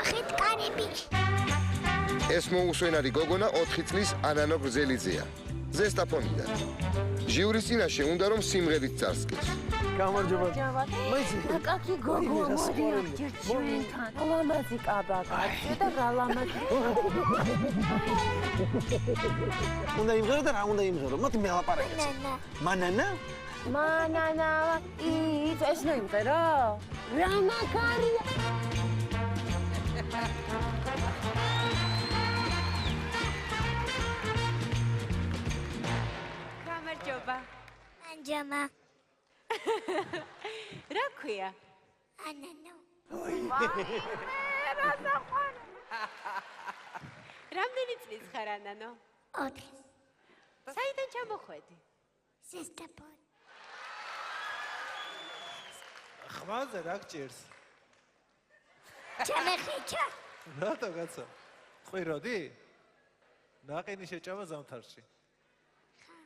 ნახეთ კარები. ეს მოუსვენარი გოგონა 4 წლის ანანო გრძელიძეა. ზესტაფონიდან. ჟიურის წინაშე უნდა რომ სიმღერით წარსკეს. გამარჯობა. აკაკი გოგო მოდი ჯერ ჩვენთან. ლამაზი კაბაკა. და რა ლამაზი. უნდა იმღერო და რა უნდა იმღერო? მოდი მელაპარაკეთ. მანანა? მანანა. ეს ნუ იმღერო? რა მაგარია. გამარჯობა. ანჯამა. რა ქვია? ანანო. რა საყვარ. რამდენი წლის ხარ ანანო? 4. საიდან ჩამოხვედი? ზესტაფონ. ხმაზე რა გჭირს? ჩამეხიჩა. რატო კაცო? ყვიროდი? ნაყინი შეჭამა ზამთარში.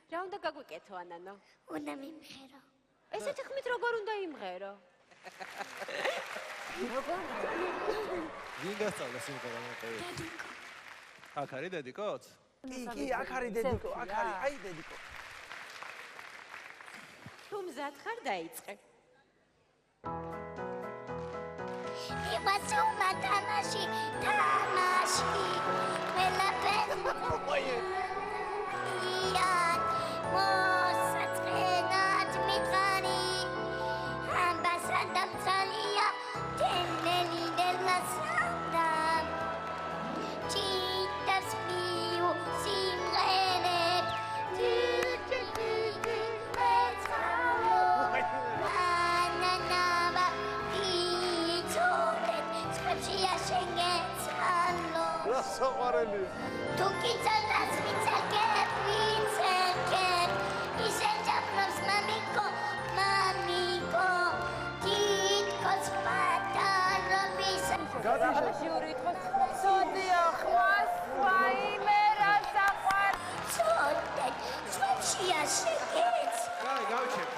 რა უნდა გაგვიკეთო ანანო? უნდა მიმღერო. ესეთი ხმით როგორ უნდა იმღერო? ვინ გასწავლა სიმღერა მოყევი? აქ არის დედიკოც? კი, აქ არის დედიკო, აქ არის, აი დედიკო. თუ მზად ხარ დაიწყე. იმასუმა თამაში, თამაში. ყველაფერი. იან მოსაწყენად მიყარი. ამბასად დამცალია თენელი დელმასადა. ჭიტას მიუ სიმღერებ. თიჭი მეცალო. ანანავა იცოდეთ სკრებშია შენგეცალო. რა საყვარელია. თუ კიცადას ვიცელკებ, ვიცელკებ. ისე ჯაფრობს მამიკო, მამიკო. თითქოს პატარობის. ჟიური თქოს სოდია ხვას ვაიმე რა საყვარ. ცოდეთ სკრებშია შენგეც. კაი, გავჩერდ.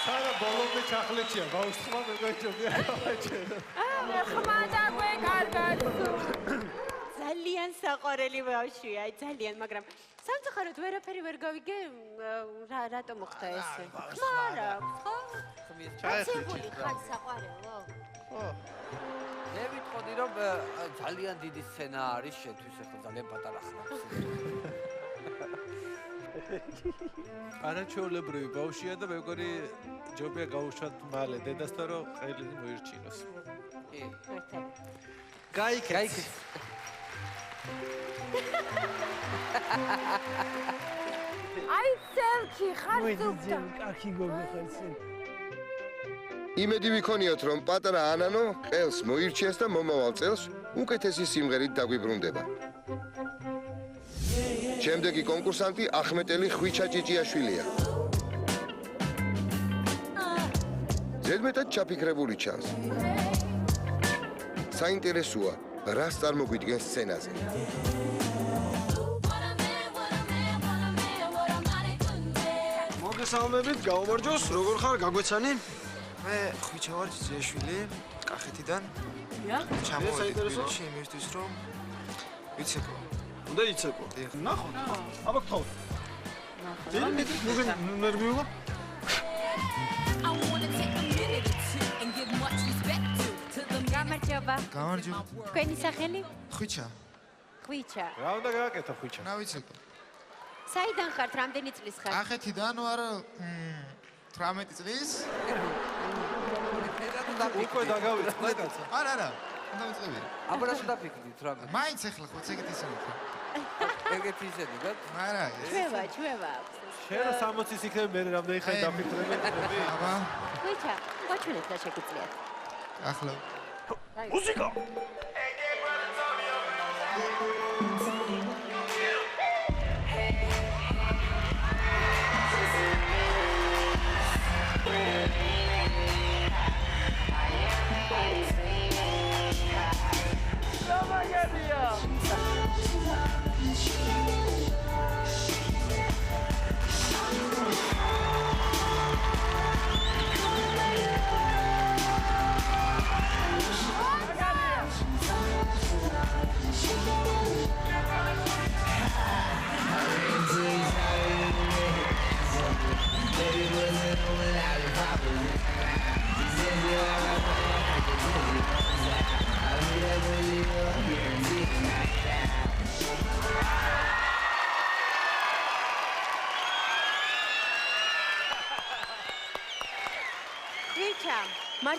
სადა ბოლომდე ჩახლეჩია, ბავშვმა მეგოიჭობია გავაჩერდ. ხმა დაგვე კარგად. ძალიან საყვარელი ბავშვია, ძალიან, მაგრამ სამწუხაროდ ვერაფერი ვერ გავიგე, რატომ მოხდა ესე? ხმა არა, ხო? ჩაეხლიჩი ხარ საყვარელო. ხო. მე ვიტყოდი რომ ძალიან დიდი სცენა არის შეთვის, ახლა ძალიან პატარა ხმობს. არაჩვეულებრივი ბავშვია და მე მგონი ჯობია გაუშვათ მალე დედასთან რომ ყელი მოირჩინოს. კი. ერთად. გაიქეც. აი სელჩი ხარ სუფთა. კახი გოგო ხარ სენ. იმედი ვიქონიოთ რომ პატარა ანანო ყელს მოირჩიეს და მომავალ წელს უკეთესი სიმღერით დაგვიბრუნდება. შემდეგი კონკურსანტი ახმეტელი ხვიჩა ჭიჭიაშვილია. ზედმეტად ჩაფიქრებული ჩანს. საინტერესოა, რას წარმოგვიდგენს სცენაზე. მოგესალმებით, გაუმარჯოს, როგორ ხარ, გაგვეცანი? მე ხვიჩა ვარ ჭიჭიაშვილი, კახეთიდან. ჩამოვედი ბილეთში იმისთვის რომ ვიცეკო. უნდა იცეკო. ნახო. აბა გთხოვ. ნერვიულა? გამარჯობა. გამარჯობა. თქვენი სახელი? ხვიჩა. ხვიჩა. რა უნდა გააკეთო ხვიჩა? ნავიცეკო. საიდან ხართ, რამდენი წლის ხართ? კახეთიდან ვარ 18 წლის. უკვე დაგავიწყდა კაცო. არა. უნდა ვიწყები. აბა რა დაფიქრდით რა? მაინც ახლა ხო ეგეთ ისინი ხო? ეგეთ ისეთი და არა. ჩვევა. შენ 60-ის იქნები მე რამდენი ხანი დაფიქრები? აბა, ხვიჩა, გაჩვენეთ რა შეგიძლიათ. ახლა. მუსიკა.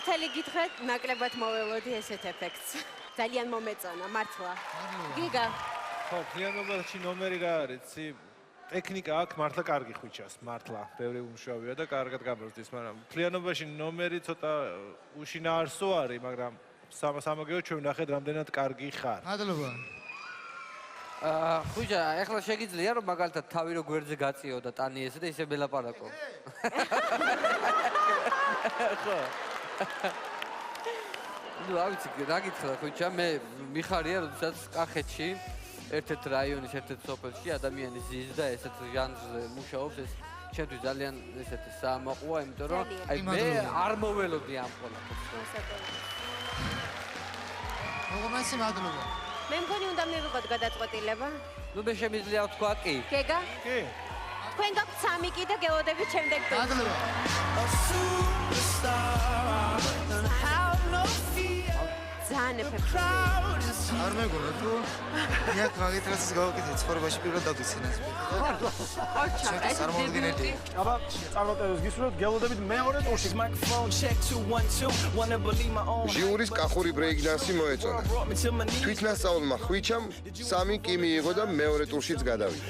მართალი გითხრათ, ნაკლებად მოველოდი ესეთ ეფექტს. ძალიან მომეწონა, მართლა. გიგა, ხო, მთლიანობაში ნომერი რა არის? იცი, ტექნიკა აქვს მართლა კარგი ხვიჩას, მართლა. ბევრი უმუშავია და კარგად გამოსდის, მაგრამ მთლიანობაში ნომერი ცოტა უშინაარსო არის, მაგრამ სამაგეო ჩვენ ვნახეთ რამდენად კარგი ხარ. მადლობა. ხუჭა, ეხლა შეგიძლია რომ მაგალითად თავი რო გვერდზე გაწიო და ტანი ესე და ისე მელაპარაკო. ხო. ნუ ავიცი, რა გითხრა ხუჭა, მე მიხარია როდესაც კახეთში ერთ-ერთ რაიონის ერთ-ერთ სოფელში ადამიანი ზის და ესეთ ჟანრზე მუშაობს, ეს ჩემთვის ძალიან ესეთი საამაყოა, იმიტომ რომ აი მე არ მოველოდი ამ ყველაფერს. მოგომასი მადლობა. მე მგონი უნდა მივიღოთ გადაწყვეტილება. ნუ მე შემიძლია ვთქვა კი. გეგა, კი. თქვენ გაქვთ 3 კი და გეოდებით შემდეგ დღეს. მადლობა. ძალიან ეფექტური. არ მეგონა თუ მე მაგითაც გავაკეთე ცხოვრებაში პირველად დავიცინეს. ოჩა, ეს წარმოგიდგენელი. აბა, წარმატებებს გისურვებთ, გელოდებით მეორე ტურში. ჟიურის კახური ბრეიკდანსი მოეწონა. თვითნასწავლმა ხვიჩამ 3 კი მიიღო და მეორე ტურშიც გადავიდა.